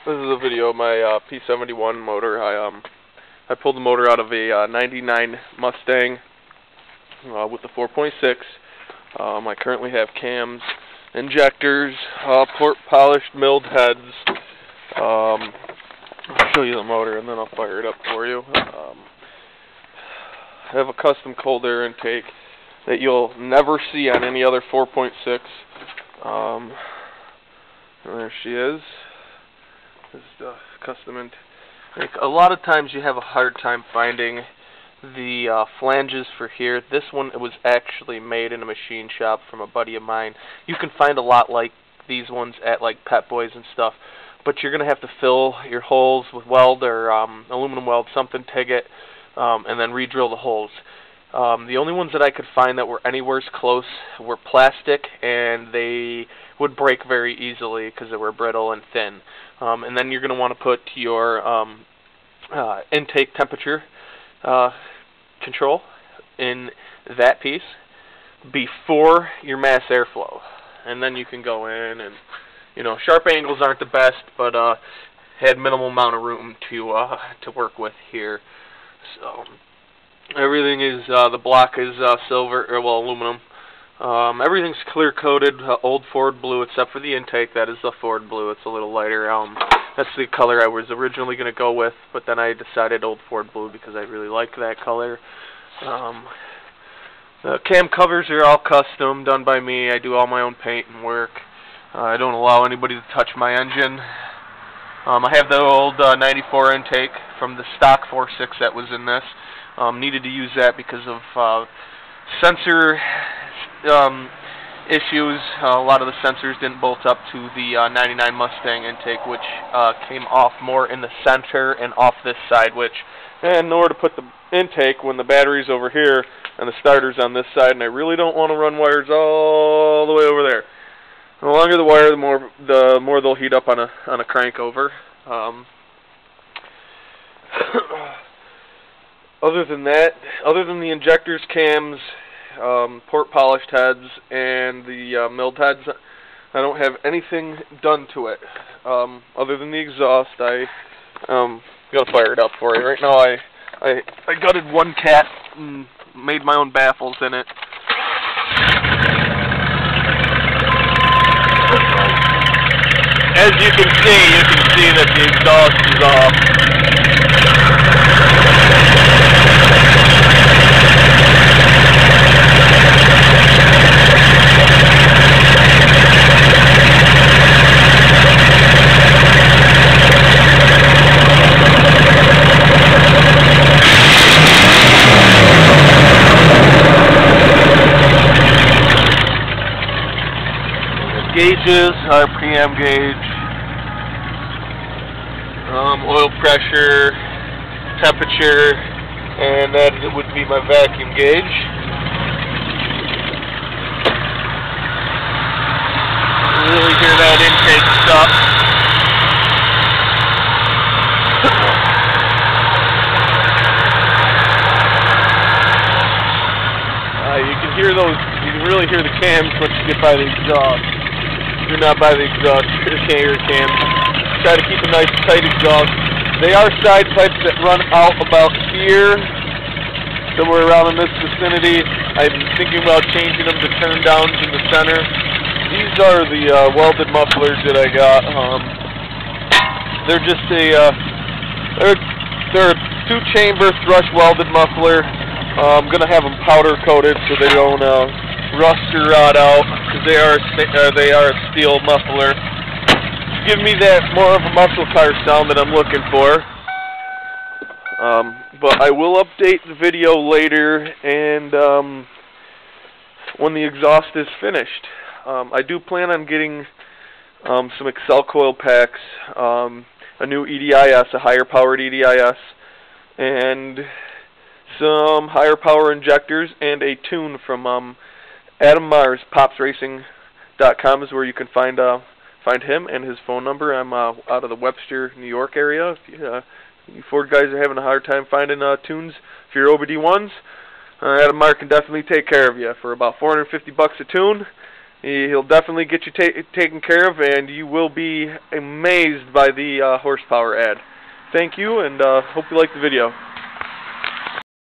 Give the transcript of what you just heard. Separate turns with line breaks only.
This is a video of my p71 motor. I pulled the motor out of a 99 Mustang with the 4.6. I currently have cams, injectors, port polished milled heads. I'll show you the motor and then I'll fire it up for you. I have a custom cold air intake that you'll never see on any other 4.6. There she is. This is the custom intake. A lot of times you have a hard time finding the flanges for here. This one, it was actually made in a machine shop from a buddy of mine. You can find a lot like these ones at like Pet Boys and stuff, but you're going to have to fill your holes with weld or aluminum weld, something, TIG it, and then re-drill the holes. The only ones that I could find that were anywhere close were plastic, and they would break very easily because they were brittle and thin. And then you're going to want to put your intake temperature control in that piece before your mass airflow. And then you can go in and, you know, sharp angles aren't the best, but had minimal amount of room to work with here. So everything is, the block is silver, or well, aluminum. Everything's clear coated, old Ford blue, except for the intake. That is the Ford blue. It's a little lighter. That's the color I was originally going to go with, but then I decided old Ford blue because I really like that color. The cam covers are all custom, done by me. I do all my own paint and work. I don't allow anybody to touch my engine. I have the old 94 intake from the stock 4.6 that was in this. Needed to use that because of sensor issues. A lot of the sensors didn't bolt up to the 99 Mustang intake, which came off more in the center and off this side, which, and nowhere to put the intake when the battery's over here and the starter's on this side, and I really don't want to run wires all the way over there. The longer the wire, the more they'll heat up on a crank over. Other than that, other than the injectors, cams, port polished heads, and the milled heads, I don't have anything done to it. Other than the exhaust, I'm gonna fire it up for you. Right now, I gutted one cat and made my own baffles in it. As you can see that the exhaust is off. Gauges, RPM gauge, oil pressure, temperature, and that would be my vacuum gauge. You really hear that intake stuff. You can hear those, you can really hear the cams once you get by the exhaust. If you're not by the exhaust, you can't hear the cams. Try to keep a nice tight exhaust. They are side pipes that run out about here, somewhere around in this vicinity. I'm thinking about changing them to turn downs in the center. These are the welded mufflers that I got. They're just a they're a 2-chamber thrush welded muffler. I'm gonna have them powder coated so they don't rust or rot out, because they are a steel muffler. Give me that more of a muscle car sound that I'm looking for. But I will update the video later, and when the exhaust is finished. I do plan on getting some Excel coil packs, a new EDIS, a higher powered EDIS, and some higher power injectors, and a tune from Adam Mars. PopsRacing.com is where you can find him and his phone number. I'm out of the Webster, New York area. If you Ford guys are having a hard time finding tunes for your OBD1s, Adam Mars can definitely take care of you for about $450 a tune. He'll definitely get you taken care of, and you will be amazed by the horsepower ad. Thank you, and hope you like the video.